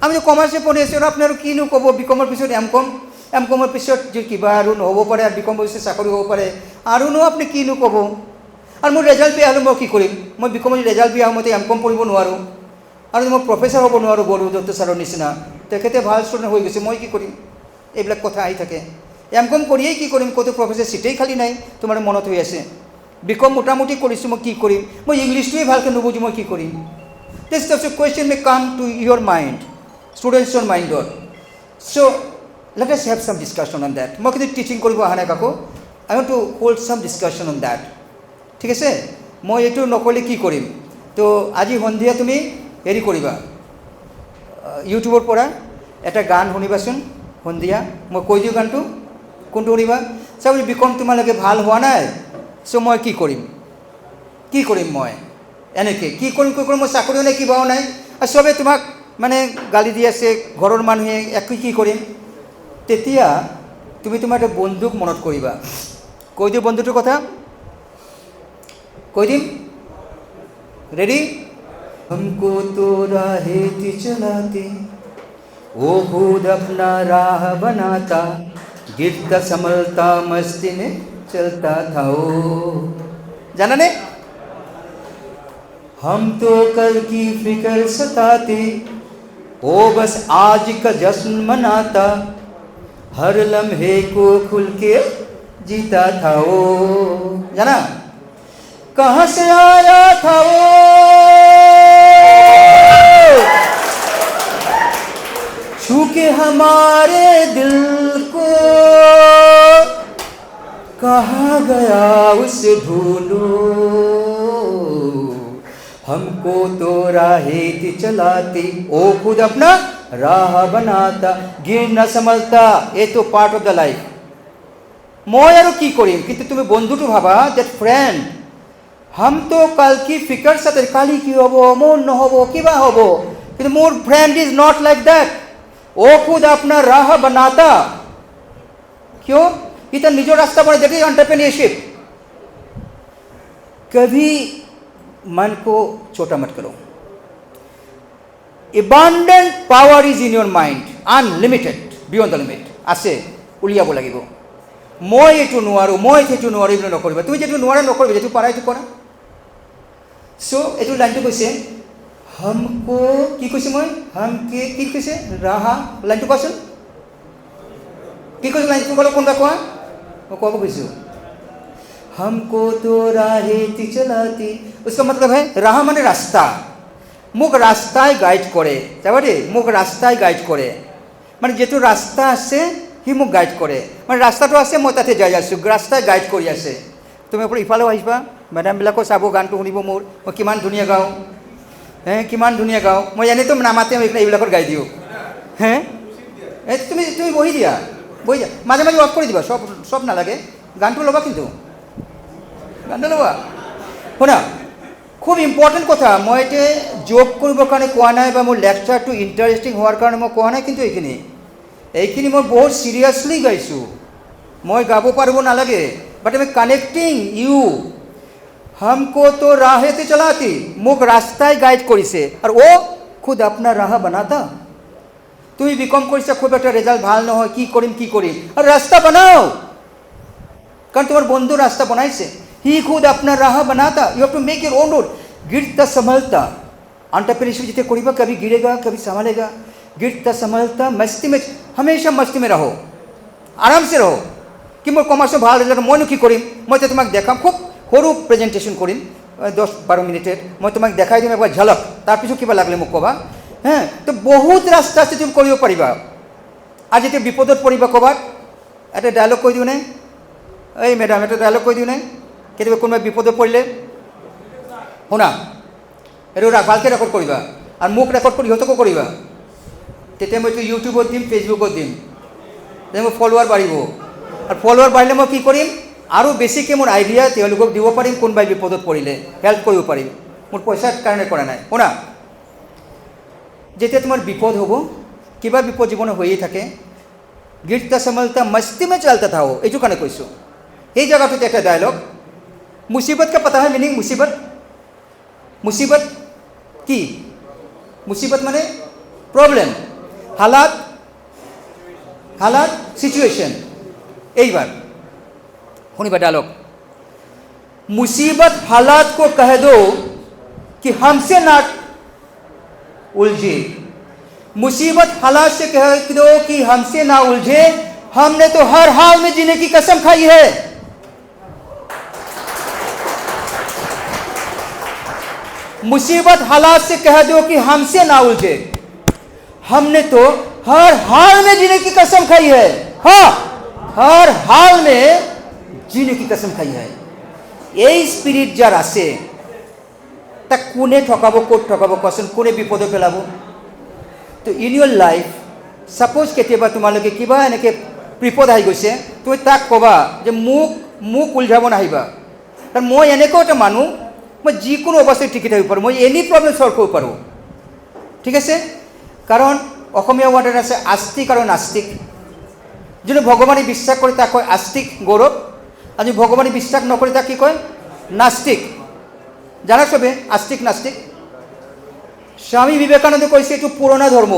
আমি কমাৰ্চে পঢ়ি আছোঁ আৰু আপোনালোক কিনো ক'ব বিকমৰ পিছত এম কমৰ পিছত যে কিবা আৰু নহ'ব পাৰে আৰু বিকমৰ পিছত চাকৰি হ'ব পাৰে আৰুনো আপুনি কিনো ক'ব আৰু মোৰ ৰেজাল্ট বেয়া হ'লে মই কি কৰিম মই বিকমৰ ৰেজাল্ট বেয়া মতে এম কম পঢ়িব নোৱাৰোঁ আৰু মই প্ৰফেচাৰ হ'ব নোৱাৰোঁ বড়োদত্ত ছাৰৰ নিচিনা তেখেতে ভাল ষ্টুডেণ্ট হৈ গৈছে মই কি কৰিম এইবিলাক কথা আহি থাকে এম কম কৰিয়েই কি কৰিম ক'তো প্ৰফেচাৰ চিটেই খালী নাই তোমাৰ মনত হৈ আছে বিকম মোটামুটি কৰিছোঁ মই কি কৰিম মই ইংলিছটোৱেই ভালকৈ নুবুজি মই কি কৰিম this types of question may come to your mind ষ্টুডেণ্টছৰ মাইণ্ডত so' let us have some discussion on that মই কিন্তু টিচিং কৰিব অহা নাই কাকো আই ৱান্ট টু হোল্ড চাম ডিছকাশ্যন অন দ্যাট ঠিক আছে মই এইটো নকৰিলে কি কৰিম তো আজি সন্ধিয়া তুমি হেৰি কৰিবা ইউটিউবৰ পৰা এটা গান শুনিবাচোন সন্ধিয়া মই কৈ দিওঁ গানটো কোনটো শুনিবা চাব বিকম তোমালোকে ভাল হোৱা নাই চ' মই কি কৰিম মই এনেকৈ কি কৰিম মই চাকৰিও নাই কিবাও নাই আৰু চবে তোমাক মানে গালি দি আছে ঘৰৰ মানুহে একো কি কৰিম তেতিয়া তুমি তোমাৰ এটা বন্ধুক মনত কৰিবা কৈ দিওঁ বন্ধুটোৰ কথা কৈ দিম ৰেডি हमको तो राहें चलाते वो खुद अपना राह बनाता गिरता संभलता मस्ती में चलता था वो जाना ने हम तो कल की फिक्र सताते वो बस आज का जश्न मनाता हर लम्हे को खुल के जीता था वो जाना कहाँ से आया था वो छू के हमारे दिल को कहाँ गया उसे ढूंढो हमको तो राहें थी चलाती ओ खुद अपना राह बनाता गिर न संभलता ये तो पार्ट ऑफ द लाइफ मैं और की करिम किन्तु तुम्हें बंधुटो भाबा दैट फ्रेंड हम तो कल की फिकर साथे काली की हबो मोर নহব কিবা হব কিন্তু more friend is not like that वो खुद अपना राह बनाता क्यों इतना निजो रास्ता बने देखिए एंटरप्रेन्योरशिप कभी मन को छोटा मत करो abundant power is in your mind unlimited beyond the limit আছে উলিয়াব লাগিব মই এটো নোৱাৰো মই সেইটো নোৱাৰো ইবনে নকৰিবা তুমি যেটো নোৱাৰা নকৰিবা যেটো পাৰা এটো কৰা সো এটো লাইনটো কৈছে हमको কি কৈছে মই हम के কি কৈছে राहा লাইনটো কোৱাচোন কি কৈছে লাইনটো কলো কোনটা কোৱা মই ক'ব কৈছো हमको तो राहें थी चलाती उसका मतलब है राह माने रास्ता मुख रास्ताয় গাইড কৰে যাবাদে মুখ ৰাস্তায় গাইড কৰে মানে যেটো ৰাস্তা আছে হি মুখ গাইড কৰে মানে ৰাস্তাটো আছে মই তাতে যাই আছো ৰাস্তায় গাইড কৰি আছে তুমি ওপৰ ইফালে আহিবা ম্যাডাম বিলাকো চাব গানটো শুনিব মোৰ মই কিমান ধুনীয়া গাও কিমান ধুনীয়া গাও মই জানি তো নামাতে এইবিলাকৰ গাই দিও তুমি তুমি বহি দিয়া মাঝে মাঝে অফ কৰি দিবা সব নালাগে গানটো ল'বা কিন্তু গানটো ল'বা শুনা খুব ইম্পৰ্টেণ্ট কথা মই এতিয়া জব কৰিবৰ কাৰণে কোৱা নাই বা মোৰ লেকচাৰটো ইণ্টাৰেষ্টিং হোৱাৰ কাৰণে মই কোৱা নাই কিন্তু এইখিনি মই বহুত চিৰিয়াছলি গাইছোঁ মই গাব পাৰিব নালাগে বাট আমি কানেক্টিং ইউ हमको तो राहें थी चलाती मुख रास्ताয় গাইড কৰিছে আৰু ও খুদ আপনাৰ ৰাহ বানাতা তুমি বিকম কৰিছা খুব একটা ৰেজাল্ট ভাল নহয় কি কৰিম আৰু রাস্তা বানাও কারণ তোমার বন্ধু রাস্তা বানাইছে ही खुद अपना राह बनाता you have to make your own road गिरता संभलता एंटरप्रेन्योरशिप जिते करिबा कभी गिरेगा कभी संभालेगा गिरता संभलता मस्ती में हमेशा मस्ती में रहो आराम से रहो कि मोर कमार्स ভাল রেজাল্ট মইনো কি কৰিম মই তোমাক দেখাম খুব সৰু প্ৰেজেন্টেশন কৰিম 10-12 মিনিটের মই তোমাক দেখাই দিম একবার ঝলক তার পিছু কিবা লাগলে মোক কবা তো বহুত রাস্তা আছে তুমি কৰিব পাৰিবা আৰ যেতে বিপদত পৰিবা কবাত এটা ডায়লগ কৈ দিও নে এই ম্যাডাম এটা ডায়লগ কৈ দিও নে কেতিয়াবা কোনোবা বিপদত পৰিলে শুনা এটো ভালকে ৰেকৰ্ড কৰিবা আৰ মোক ৰেকৰ্ড কৰি হতকো কৰিবা তেতিয়া মই ইউটিউবত দিম ফেসবুকত দিম মোৰ ফলোৱাৰ বাঢ়িব আৰ ফলোৱাৰ বাঢ়িলে মই কি কৰিম আৰু বেছিকৈ মোৰ আইডিয়া তেওঁলোকক দিব পাৰিম কোনোবাই বিপদত পৰিলে হেল্প কৰিব পাৰিম মোৰ পইচাৰ কাৰণে কৰা নাই শুনা যেতিয়া তোমাৰ বিপদ হ'ব কিবা বিপদ জীৱনত হৈয়ে থাকে गिरता संभलता मस्ती में चलता था वो এইটো কাৰণে কৈছোঁ এই জায়গাটোতে একটা ডায়লগ मुसीबत का पता है मीनिंग मुसीबत की मुसीबत माने प्रॉब्लम हालात हालात सिचुएशन এইবার শুনিবা डायलॉग मुसीबत हालात को कह दो कि हमसे ना उलझे मुसीबत हालात से कह दो कि हमसे ना उलझे हमने तो हर हाल में जीने की कसम खाई है मुसीबत हालात से कह दो कि हमसे ना उलझे हमने तो हर हाल में जीने की कसम खाई है हाँ हर हाल में जीने की कसम खाई है এই স্পিরিট যার আছে তা কোনে ঠকাবো কোট ঠকাবো কচোন কোনে বিপদে পেলাব তো ইন ইউর লাইফ সাপোজ কেতিয়াবা তোমালোকে কিবা এনেকৈ বিপদ আহি গৈছে তুমি তাক ক'বা যে মোক মোক উলঝাব নাহিবা কাৰণ মই এনেকুৱা এটা মানুহ মই যিকোনো অৱস্থাত টিকি থাকিব পাৰোঁ মই এনি প্ৰব্লেম সলভ কৰিব পাৰোঁ ঠিক আছে কাৰণ অসমীয়া ৱাৰ্ড এটা আছে আস্তিক আৰু নাস্তিক যোনে ভগৱানে বিশ্বাস কৰে তাক কয় আস্তিক গৌৰৱ আজি ভগৱানে বিশ্বাস নকৰে তাক কি কয় নাস্তিক জানা সবে আস্তিক নাস্তিক স্বামী বিবেকানন্দ কৈছে এইটো পুৰণা ধৰ্ম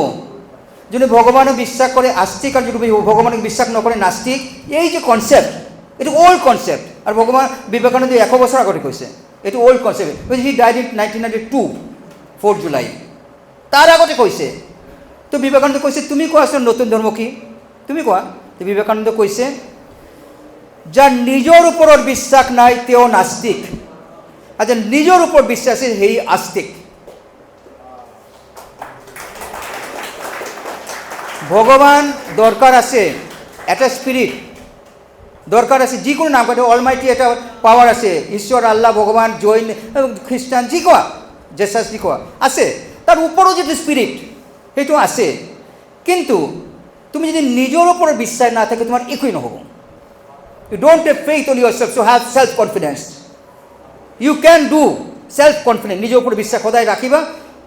যোনে ভগৱানক বিশ্বাস কৰে আস্তিক আৰু যোনে ভগৱানক বিশ্বাস নকৰে নাস্তিক এই যে কনচেপ্ট এইটো অল্ড কনচেপ্ট আৰু ভগৱান বিবেকানন্দ 100 বছৰ আগতে কৈছে এইটো old concept he died in 1902 4 July তাৰ আগতে কৈছে তো বিবেকানন্দ কৈছে তুমি কোৱাচোন নতুন ধৰ্ম কি তুমি কোৱা তো বিবেকানন্দ কৈছে যাৰ নিজৰ ওপৰত বিশ্বাস নাই তেওঁ নাস্তিক আর যার নিজের উপর বিশ্বাসী সেই আস্তিক ভগবান দরকার আছে একটা স্পিরিট দরকার আছে যিকোনো নাম কাটে অলমাইটি একটা পাওয়ার আছে ঈশ্বর আল্লাহ ভগবান জৈন খ্রিস্টান যি কোৱা জেসাস যি কোৱা আছে তার উপরও যে স্পিরিট সেইটো আছে কিন্তু তুমি যদি নিজের উপর বিশ্বাস না থাকে তোমার একই নহব You don't have faith on yourself, so have self-confidence. You can do self-confidence. নিজের উপর বিশ্বাস সদায় রাখিবা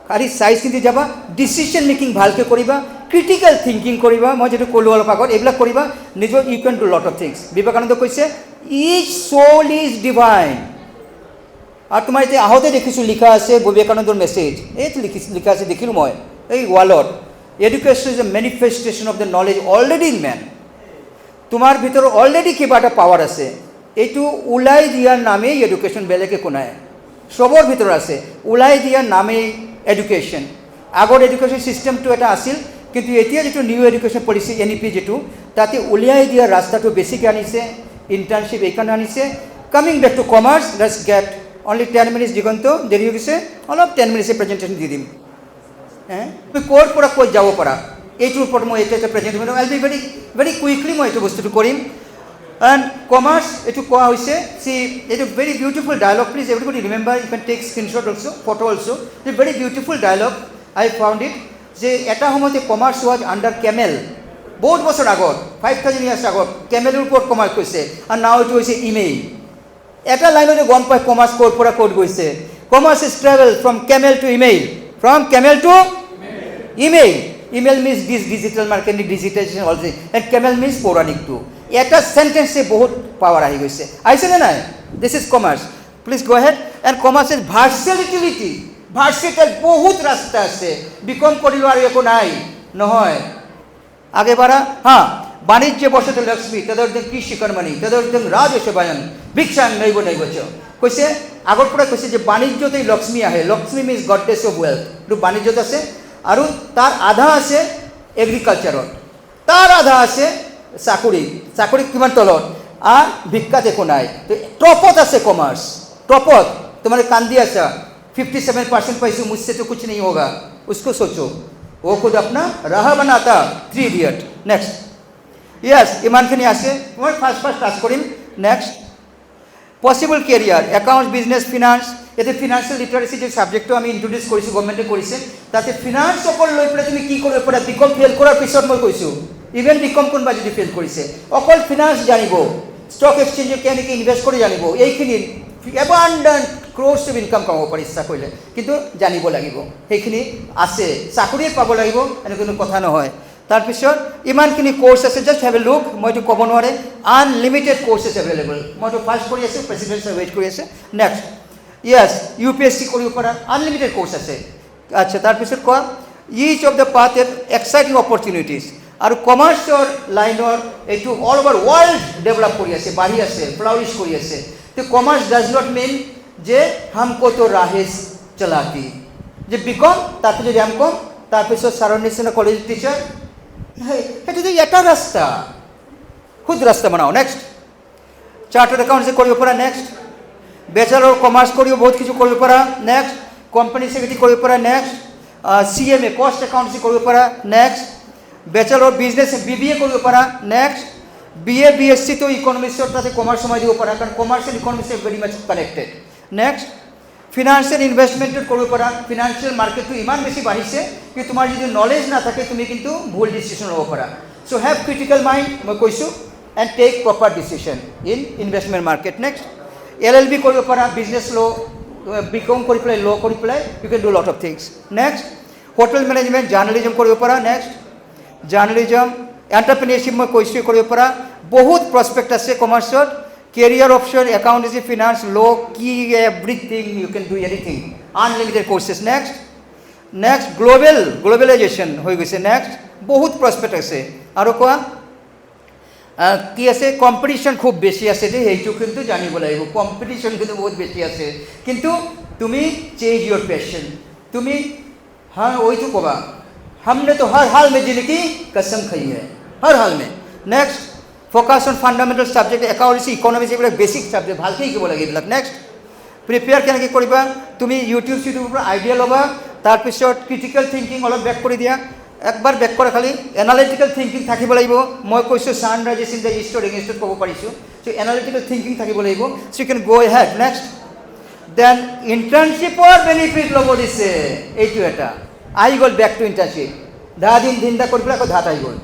খালি চাই চিন্তি যাবা ডিসিশন মেকিং ভালকে করিবা ক্রিটিক্যাল থিঙ্কিং করিবা মই যেটা কলো অলপ আগত এইবিলাক করিবা নিজৰ you can do lot of things Vivekananda কৈছে ইচ সোল ইজ ডিভাইন আর তোমার এতে আহতে দেখিছো লিখা আছে বিবেকানন্দর মেসেজ এই লিখা আছে দেখিলো মই এই ওয়ালত education is a manifestation of the knowledge already in man তোমার ভিতরে অলরেডি কিবা একটা পাওয়ার আছে এইটো উলাই দিয়ার নামেই এডুকেশন বেলেগ একো নাই সবৰ ভিতৰে আছে উলাই দিয়াৰ নামেই এডুকেশন আগৰ এডুকেশন সিস্টেমটো এটা আছিল কিন্তু এতিয়া যেটো নিউ এডুকেশন পলিসি এনইপি যেটো তাতে উলিয়াই দিয়ার রাস্তাটো বেছিকে আনিছে ইন্টার্নশিপ এইখানে আনিছে coming back to commerce let's get only 10 minutes Diganta দেৰি হৈ গৈছে অলপ 10 মিনিটসে প্ৰেজেন্টেশন দি দিম তুমি ক'ৰ পৰা ক'ত যাব পাৰা এইটোৰ ওপৰত মই এটা প্ৰেজেন্টেশন কৰিম আইল বি ভেৰি কুইকলি মই এইটো বস্তুটো কৰিম এণ্ড কমাৰ্চ এইটো কোৱা হৈছে সি এইটো very beautiful dialogue please everybody remember you can take screenshot also photo also it very beautiful dialogue I found it যে এটা সময়তে কমাৰ্চ ৱাজ আণ্ডাৰ কেমেল বহুত বছৰ আগত 5000 ইয়াৰ্ছ আগত কেমেলৰ ওপৰত কমাৰ্চ কৈছে আৰু নাও এইটো হৈছে ইমেইল এটা লাইনতে গম পায় কমাৰ্চ ক'ৰ পৰা ক'ত গৈছে commerce is travel from camel to email from camel to email email means this digital marketing digitization also and camel means পৌরাণিক টু এটা সেন্টেন্সে বহুত পাওয়ার আহি গৈছে আহিছে না নাই this is commerce please go head and commerce is versatility versatile বহুত রাস্তা আছে বিকম করিলো আর একো নাই নহয় আগে বাড়া হ্যাঁ বাণিজ্য বসতে লক্ষ্মী তদর্থম কৃষি কর্মণি তদর্থম রাজসেবায়ন ভিক্ষাং নৈব নৈবচ কৈছে আগৰ পৰা কৈছে যে বাণিজ্যতেই লক্ষ্মী আহে Lakshmi means goddess of wealth এইটো বাণিজ্যত আছে আৰু তাৰ আধা আছে এগ্ৰিকালচাৰত তাৰ আধা আছে চাকৰি কিমান তলত আর ভিক্ষাত একো নাই তো টপত আছে কমার্স টপত তোমার কান্দি আছা 57% পাইছো মুझसे तो कुछ नहीं होगा उसको सोचो वो खुद अपना राह बनाता 3 इडियट नेक्स्ट यस ইমানখিনি আছে মই ফার্স্ট টাচ কৰিম next possible career accounts business finance এতে ফিনান্সিয়াল লিটাৰেসি যে সাবজেক্টটো আমি ইন্ট্ৰোডিউস কৰিছোঁ গভৰ্ণমেণ্টে কৰিছে তাতে ফিনান্স অকল লৈ পেলাই তুমি কি কৰিব পাৰা বিকম ফেল কৰাৰ পিছত মই কৈছোঁ ইভেন বিকম কোনোবা যদি ফেল কৰিছে অকল ফিনান্স জানিব স্টক এক্সচেঞ্জে কেনেকৈ ইনভেষ্ট কৰি জানিব এইখিনি এবাণ্ডেণ্ট ক্ৰ'ৰ্ছ অফ ইনকাম কামাব পাৰি ইচ্ছা কৰিলে কিন্তু জানিব লাগিব সেইখিনি আছে চাকৰিয়ে পাব লাগিব এনেকুৱা কোনো কথা নহয় তাৰপিছত ইমানখিনি কোৰ্চ আছে জাষ্ট হেভ এ লুক মইতো ক'ব নোৱাৰে আনলিমিটেড কোৰ্চেছ এভেইলেবল মইতো ফাৰ্ষ্ট কৰি আছোঁ প্ৰেচিডেণ্টে ৱেইট কৰি আছে next yes U P S C কৰিব পৰা আনলিমিটেড কোৰ্চ আছে আচ্ছা তাৰপিছত কোৱা is of the path exciting opportunities আৰু কমাৰ্চৰ লাইনৰ এইটো অল অভাৰ ৱৰ্ল্ড ডেভেলপ কৰি আছে, বাঢ়ি আছে, ফ্লাউৰিছ কৰি আছে। তো কমাৰ্চ ডাজ নট মিন যে হামকো তো ৰাহেজ চলাতি, যে বিকম তাৰপিছত যদি এম কম তাৰপিছত ছাৰৰ নিচিনা কলেজ টিচাৰ, সেইটোতো এটা ৰাস্তা, খুদ ৰাস্তা বনাও। নেক্সট চাৰ্টাৰ্ড একাউণ্টেন্সি কৰিব পৰা, নেক্সট বেচেলৰ কমাৰ্চ কৰিও বহুত কিছু কৰিব পৰা, নেক্সট কোম্পানী ছেক্ৰেটাৰী কৰিব পৰা, নেক্সট CMA কষ্ট একাউণ্টেন্সি কৰিব পৰা, নেক্সট বেচেলৰ বিজনেছ BBA কৰিব পৰা, নেক্সট BA BSc তো ইকনমিক্সৰ তাতে কমাৰ্চ সোমাই দিব পৰা, কাৰণ commerce and economics is very much connected. Next financial ইনভেষ্টমেণ্টত কৰিব পৰা, ফিনান্সিয়েল মাৰ্কেটটো ইমান বেছি বাঢ়িছে কি তোমাৰ যদি নলেজ নাথাকে তুমি কিন্তু ভুল ডিচিশ্যন ল'ব পাৰা। চ' হেভ ক্ৰিটিকেল মাইণ্ড, মই কৈছোঁ, and take proper decision in investment market. Next LLB কৰিব পৰা, বিজনেছ ল' BCom কৰি পেলাই, ল' কৰি পেলাই you can do lot of things. Next hotel management, journalism কৰিব পৰা, নেক্সট জাৰ্নেলিজম, এণ্টাৰপ্ৰিনিয়ৰশ্বিপ মই কৈছোঁ কৰিব পৰা, বহুত প্ৰস্পেক্ট আছে কমাৰ্চত, career option, accountancy, finance, law' কি everything, you can do anything, unlimited courses. Next globalisation হৈ গৈছে, নেক্সট বহুত প্ৰস্পেক্ট আছে। আৰু কোৱা কি আছে, কম্পিটিশ্যন খুব বেছি আছে দেই, সেইটো কিন্তু জানিব লাগিব, কম্পিটিশ্যন কিন্তু বহুত বেছি আছে। কিন্তু তুমি চেঞ্জ ইউৰ পেশ্যন, তুমি ওইটো ক'বা हमने तो हर हाल में जिंदगी कसम खाई है, हर हाल में। Next focus on fundamental subject, accountancy, economics, এইবিলাক বেছিক ছাবজেক্ট, ভালকৈ শিকিব লাগে এইবিলাক। নেক্সট প্ৰিপেয়াৰ কেনেকৈ কৰিবা, তুমি ইউটিউবৰ পৰা আইডিয়া ল'বা, তাৰপিছত ক্ৰিটিকেল থিংকিং অলপ বেক কৰি দিয়া, একবাৰ বেক কৰে খালি, এনালিটিকেল থিংকিং থাকিব লাগিব। মই কৈছোঁ ছানৰাইজেছ ইন দ্য ইষ্টৰ ইংলিছত ক'ব পাৰিছোঁ। চ' এনালিটিকেল থিংকিং থাকিব লাগিব, চ' ইউ কেন গ' এহেড। নেক্সট দেন ইণ্টাৰ্ণশ্বিপৰ বেনিফিট ল'ব দিছে, এইটো এটা আহি গ'ল, বেক টু ইণ্টাৰ্ণশ্বিপ, দিন কৰি পেলাই আকৌ ধাত আহি গ'ল,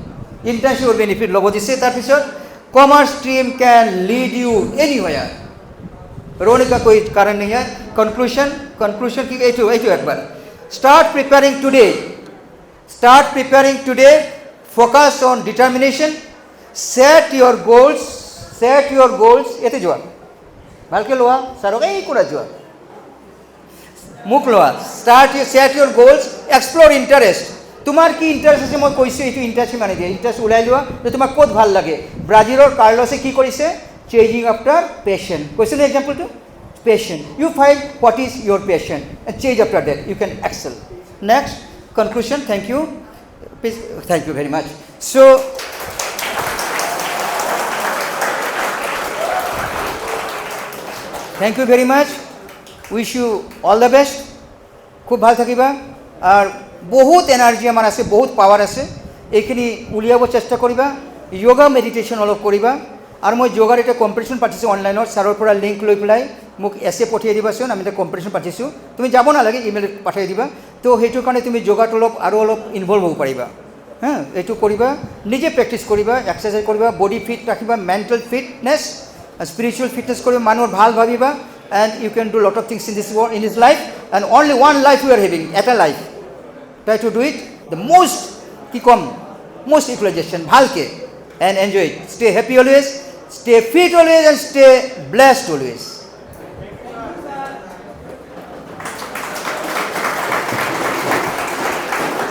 ইণ্টাৰ্ণশ্বিপৰ বেনিফিট ল'ব দিছে। তাৰপিছত কমাৰ্চ ষ্ট্ৰীম কেন লিড ইউ এনিৱেয়াৰ, रोने का कोई कारण नहीं है। कंक्लूशन की এইটো একবার start preparing today, focus on determination, set your goals এতে যোৱা ভালকে লোৱা, সাৰক এই কৰে যোৱা মুখ লোৱা, set your goals, explore interest, তোমাৰ কি ইণ্টাৰেষ্ট আছে মই কৈছোঁ, এইটো ইণ্টাৰেষ্ট মানে দিয়ে, ইণ্টাৰেষ্ট ওলাই লোৱা যে তোমাক ক'ত ভাল লাগে। ব্ৰাজিলৰ কাৰ্লছে কি কৰিছে, চেঞ্জিং আফটাৰ পেশ্যন, কৈছে নে এক্সাম্পলটো, passion, you find what is your passion and change after date, you can excel. Next conclusion, thank you, please, thank you very much. So' thank you very much, wish you all the best, খুব ভাল থাকিবা। আর বহুত energy আমার আছে, বহুত পাওয়ার আছে, এইখিনি উলিয়াব চেষ্টা কৰিবা। যোগা মেডিটেশ্যন অলপ কৰিবা। আৰু মই যোগাৰ এটা কম্পিটিশ্যন পাতিছোঁ অনলাইনত, ছাৰৰ পৰা লিংক লৈ পেলাই মোক এছে পঠিয়াই দিবাচোন, আমি এটা কম্পিটিশ্যন পাতিছোঁ, তুমি যাব নালাগে, ইমেইল পঠাই দিবা। তো সেইটোৰ কাৰণে তুমি যোগাত অলপ ইনভলভ হ'ব পাৰিবা। হ্যাঁ, এইটো কৰিবা, নিজে প্ৰেক্টিছ কৰিবা, এক্সাৰচাইজ কৰিবা, বডি ফিট ৰাখিবা, মেণ্টেল ফিটনেছ, স্পিৰিচুৱেল ফিটনেছ কৰিবা, মানুহৰ ভাল ভাবিবা, and you can do a lot of things in this world, in this life, and only one life you are having, at a life. Try to do it the most utilization, bhalke, and enjoy it. Stay happy always, stay fit always, and stay blessed always.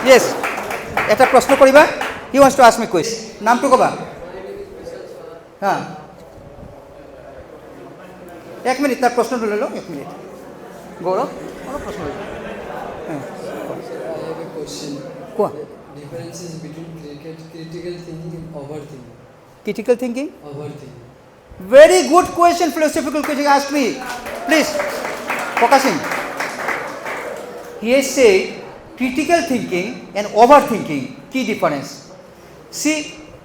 Yes, eta proshno koriba, he wants to ask me question, naam to koba, ha, এক minute, তার প্রশ্নটা লইল, এক minute, গৌরব প্রশ্ন লইল, হ্যাঁ, কোয়া differences between critical thinking and overthinking. Critical thinking? Overthinking. Very good question, philosophical question, ask me. Please, focusing. He has said critical thinking and overthinking, key difference. See,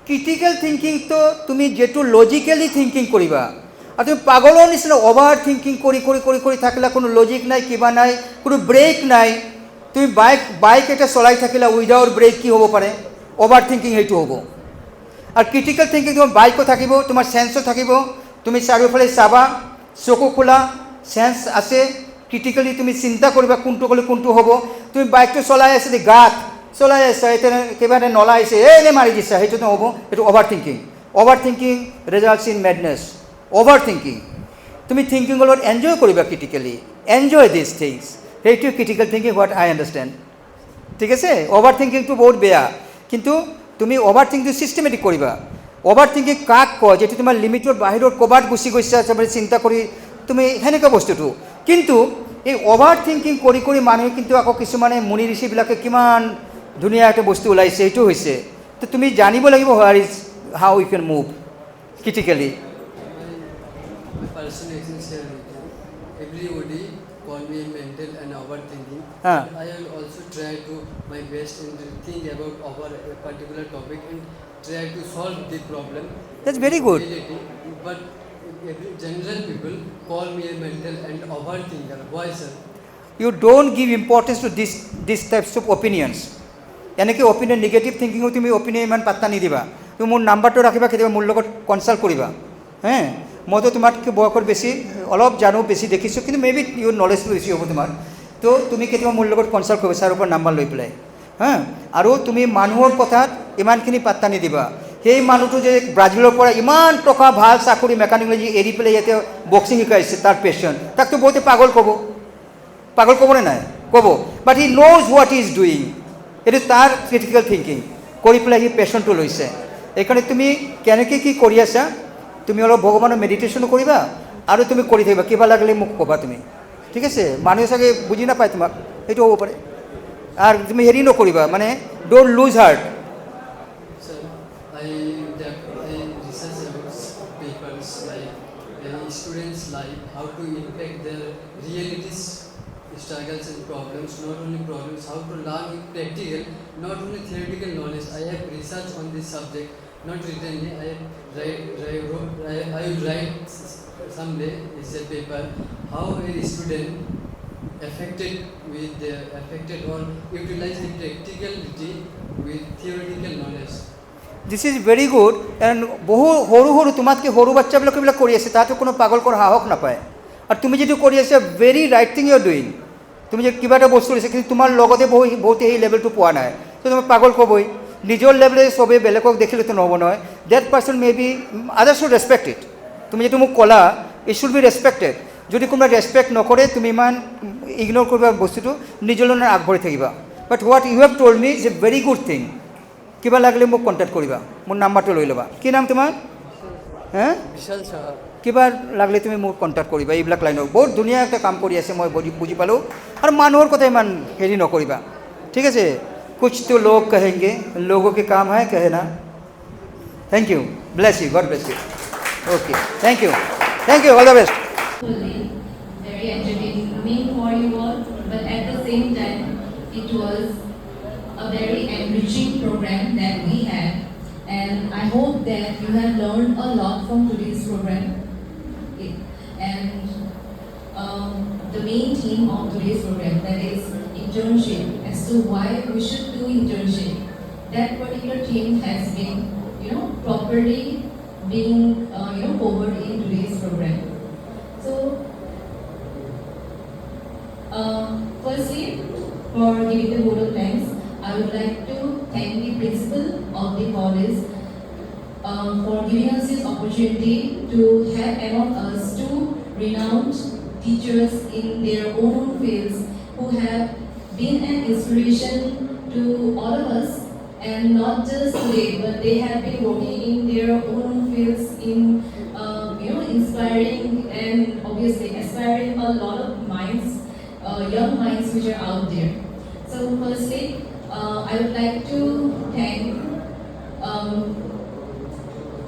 critical thinking to তুমি যেটো logically thinking করিবা, আর তুমি পাগলৰ নিচিনা over thinking কৰি থাকিলা, কোনো logic নাই, কিবা নাই, কোনো ব্ৰেক নাই। তুমি বাইক এটা চলাই থাকিলা উইদাউট ব্ৰেক, কি হ'ব পাৰে, ওভাৰ থিংকিং সেইটো হ'ব। আৰু ক্ৰিটিকেল থিংকিং তোমাৰ বাইকো থাকিব, তোমাৰ চেন্সো থাকিব, তুমি চাৰিওফালে চাবা, চকু খোলা, চেন্স আছে, ক্ৰিটিকেলি তুমি চিন্তা কৰিবা কোনটো ক'লে কোনটো হ'ব। তুমি বাইকটো চলাই আছে, গাত চলাই আছা, এতিয়া কিবা এটা নলা আহিছে, এনে মাৰি দিছা, সেইটো নহ'ব, সেইটো over thinking. Over thinking results in madness. Over thinking, তুমি থিংকিঙৰ লগত এনজয় কৰিবা, ক্ৰিটিকেলি এনজয় দিছ থিংছ, সেইটো critical thinking, what I understand. ঠিক আছে অভাৰ থিংকিংটো বহুত বেয়া কিন্তু তুমি অভাৰ থিংকিং চিষ্টেমেটিক কৰিবা অভাৰ থিংকিং কাক কয় যেটো তোমাৰ লিমিটৰ বাহিৰত ক'ৰবাত গুচি গৈছা চবৰে চিন্তা কৰি তুমি সেনেকুৱা বস্তুটো কিন্তু এই অভাৰ থিংকিং কৰি কৰি মানুহে কিন্তু আকৌ কিছুমানে মুনি ঋষিবিলাকে কিমান ধুনীয়া এটা বস্তু ওলাইছে এইটো হৈছে তো তুমি জানিব লাগিব how you can move critically My personal experience here, everybody call me mental and overthinking. Ah. I will also try to my best and think about our particular topic and try to solve the problem. That's very good. But general people call me a mental and overthinker. Why, sir? You don't give importance to this types of opinions এনেকৈ opinion negative থিংকিঙো তুমি opinion ইমান পাত্তা নিদিবা তুমি মোৰ নাম্বাৰটো ৰাখিবা কেতিয়াবা মোৰ লগত কনচাল্ট কৰিবা হে মইতো তোমাতকৈ বয়সৰ বেছি অলপ জানো বেছি দেখিছোঁ কিন্তু মে বি ইউৰ নলেজটো বেছি হ'ব তোমাৰ তো তুমি কেতিয়াবা মোৰ লগত কনচাল্ট কৰিবা ছাৰৰ পৰা নাম্বাৰ লৈ পেলাই হা আৰু তুমি মানুহৰ কথাত ইমানখিনি পাত্তা নিদিবা সেই মানুহটো যে ব্ৰাজিলৰ পৰা ইমান টকা ভাল চাকৰি মেকানিকলজি এৰি পেলাই ইয়াতে বক্সিং শিকাইছে তাৰ পেশ্যন তাকতো বহুতে পাগল ক'বনে নাই ক'ব but he knows what he is doing এইটো তাৰ ক্ৰিটিকেল থিংকিং কৰি পেলাই সি পেশ্যনটো লৈছে এইকাৰণে তুমি কেনেকৈ কি কৰি আছা তুমি অলপ ভগৱানৰ মেডিটেশ্যনো কৰিবা আৰু তুমি কৰি থাকিবা কিবা লাগিলে মোক ক'বা তুমি ঠিক আছে মানুহে চাগে বুজি নাপায় তোমাক সেইটো হ'ব পাৰে আৰু তুমি হেৰি নকৰিবা মানে don't lose heart Sir, I research about papers like students' life, how to impact their realities, struggles and problems, not only problems, how to learn in practical, not only theoretical knowledge. I have researched on this subject, not recently. I will write someday. It's a paper how a student affected or utilize the practicality with theoretical knowledge. This is very good and বহু সৰু তোমাতকৈ সৰু বাচ্চাবিলাকে এইবিলাক কৰি আছে তাতো কোনো পাগল কৰাৰ সাহস নাপায় আৰু তুমি যিটো কৰি আছা very right thing you are doing তুমি যে কিবা এটা বস্তু কৰিছা কিন্তু তোমাৰ লগতে বহুতে সেই লেভেলটো পোৱা নাই তো তোমাৰ পাগল ক'বই নিজৰ লেভেলে চবেই বেলেগক দেখিলেতো নহ'ব নহয় that person may be others should respect it তুমি যিটো মোক ক'লা ইট শুড বি ৰেচপেক্টেড যদি কোনোবাই ৰেচপেক্ট নকৰে তুমি ইমান ইগন'ৰ কৰিবা বস্তুটো নিজলৈ আগবাঢ়ি থাকিবা but what you have told me is a very good thing কিবা লাগিলে মোক কণ্টেক্ট কৰিবা মোৰ নাম্বাৰটো লৈ ল'বা কি নাম তোমাৰ হে Vishal Shah. কিবা লাগিলে তুমি মোক কণ্টেক্ট কৰিবা এইবিলাক লাইনত বহুত ধুনীয়া এটা কাম কৰি আছে মই বুজি পালোঁ আৰু মানুহৰ কথা ইমান হেৰি নকৰিবা ঠিক আছে কুছ তো লোক কহেংগে লোগোं के काम है कहना thank you bless you God bless you okay thank you all the best Very entertaining for you all, but at the same time, it was a very enriching program that we had, and I hope that you have learned a lot from today's program. And the main theme of today's program, that is internship, as to why we should do internship. That particular theme has been, properly being, covered in today's program. So, firstly, for giving the vote of thanks, I would like to thank the principal of the college for giving us this opportunity to have among us two renowned teachers in their own fields who have been an inspiration to all of us, and not just today, but they have been working in their own fields in inspiring and obviously aspiring a lot of minds, young minds which are out there. So firstly, I would like to thank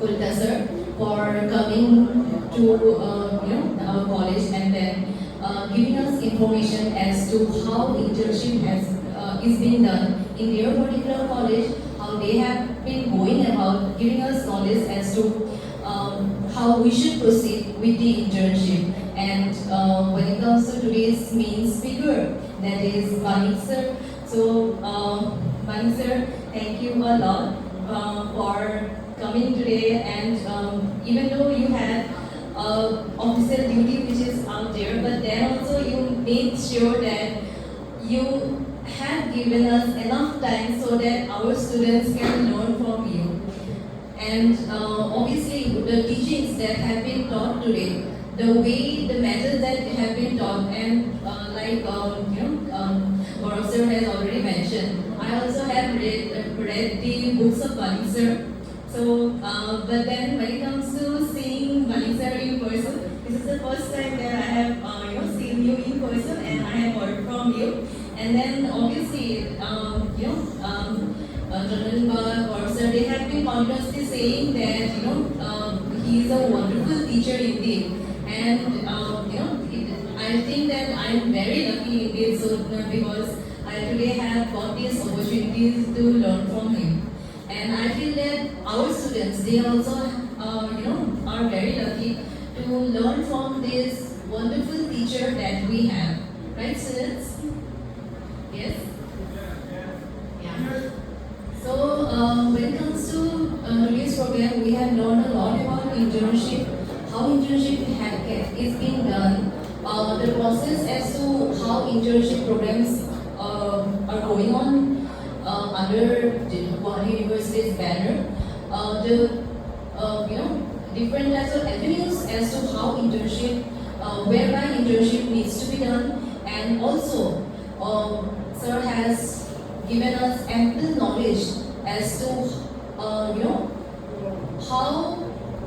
Kulta sir for coming to our college and then giving us information as to how internship is being done in their particular college, how they have been going about giving us knowledge as to how we should proceed with the internship. And when it comes to today's main speaker, that is Manik sir. So Manik sir, thank you a lot for coming today, and even though you had official duty which is out there, but then also you made sure that you have given us enough time so that our students can learn from you. And obviously the teachings that have been taught today, the way, the methods that have been taught, and like Gaurav sir has already mentioned, mentioned, I also have read the books of Malik sir. So, but then when it comes to seeing Malik sir in person, this is the first time that I have seen you in person and I have heard from you. And then obviously, General Bag or sir, they have been continuously saying that he is a wonderful teacher indeed. And I think that I'm very lucky indeed, so because I today have got these opportunities to learn from him. And I feel that our students, they also, are very lucky to learn from this wonderful teacher that we have. Right, students? Yes? Yeah. So, when it comes to today's program, we have learned a lot about internship, how internship is being done, the process as to how internship programs are going on under the One University's banner, different types of avenues as to how internship, whereby internship needs to be done, and also Sir has given us ample knowledge as to how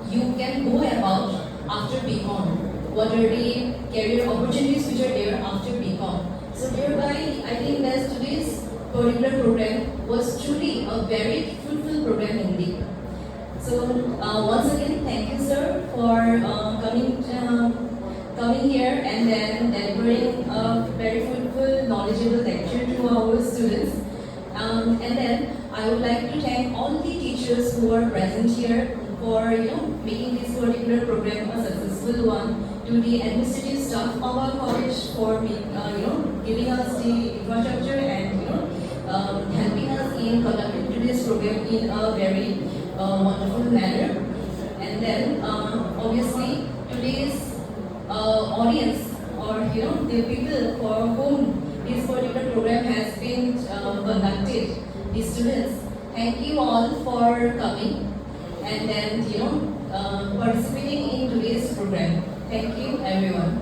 you can go about after BCom. What are the career opportunities which are there after BCom? So thereby, I think that today's particular program was truly a very fruitful program indeed. So once again, thank you, sir, for coming here and then delivering a very fruitful, knowledgeable lecture to our students. And then I would like to thank all the teachers who are present here for making this particular program a successful one. To the administrative staff of our college for giving us the infrastructure and helping us in conducting today's program in a very wonderful manner. And then obviously today's audience or the people for whom this particular program has been conducted, the students, thank you all for coming and then participating in today's program. Thank you everyone.